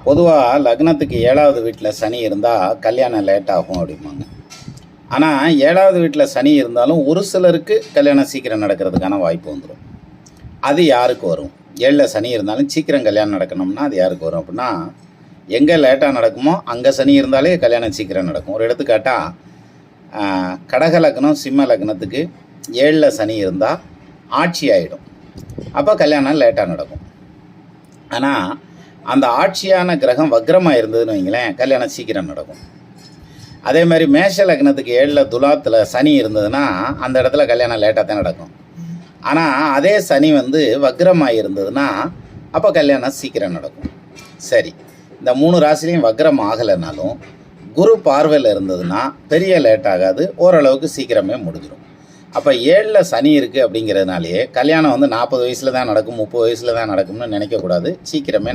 பொதுவாக லக்னத்துக்கு 7வது வீட்டில் சனி இருந்தால் கல்யாணம் லேட் ஆகும் அப்படிம்பாங்க. ஆனால் 7வது வீட்டில் சனி இருந்தாலும் ஒரு சிலருக்கு கல்யாணம் சீக்கிரம் நடக்கிறதுக்கான வாய்ப்பு வந்துடும். அது யாருக்கு வரும்? 7ல் சனி இருந்தாலும் சீக்கிரம் கல்யாணம் நடக்கணும்னா அது யாருக்கு வரும் அப்படின்னா, எங்கே லேட்டாக நடக்குமோ அங்கே சனி இருந்தாலே கல்யாணம் சீக்கிரம் நடக்கும். ஒரு எடுத்துக்காட்டாக கடக லக்னம் சிம்ம லக்னத்துக்கு 7ல் சனி இருந்தால் ஆட்சி ஆகிடும். அப்போ கல்யாணம் லேட்டாக நடக்கும். ஆனால் அந்த ஆட்சியான கிரகம் வக்ரமாக இருந்ததுன்னு வைங்களேன், கல்யாணம் சீக்கிரம் நடக்கும். அதே மாதிரி மேஷ லக்னத்துக்கு 7ல் துலாத்தில் சனி இருந்ததுன்னா அந்த இடத்துல கல்யாணம் லேட்டாக தான் நடக்கும். ஆனால் அதே சனி வக்ரமாக இருந்ததுன்னா அப்போ கல்யாணம் சீக்கிரம் நடக்கும். சரி, இந்த 3 ராசிலையும் வக்ரம் ஆகலைனாலும் குரு பார்வையில் இருந்ததுன்னா பெரிய லேட் ஆகாது, ஓரளவுக்கு சீக்கிரமே முடிஞ்சிடும். அப்போ 7ல் சனி இருக்குது அப்படிங்கிறதுனாலே கல்யாணம் 40 வயசில் தான் நடக்கும், 30 வயசில் தான் நடக்கும்னு நினைக்கக்கூடாது. சீக்கிரமே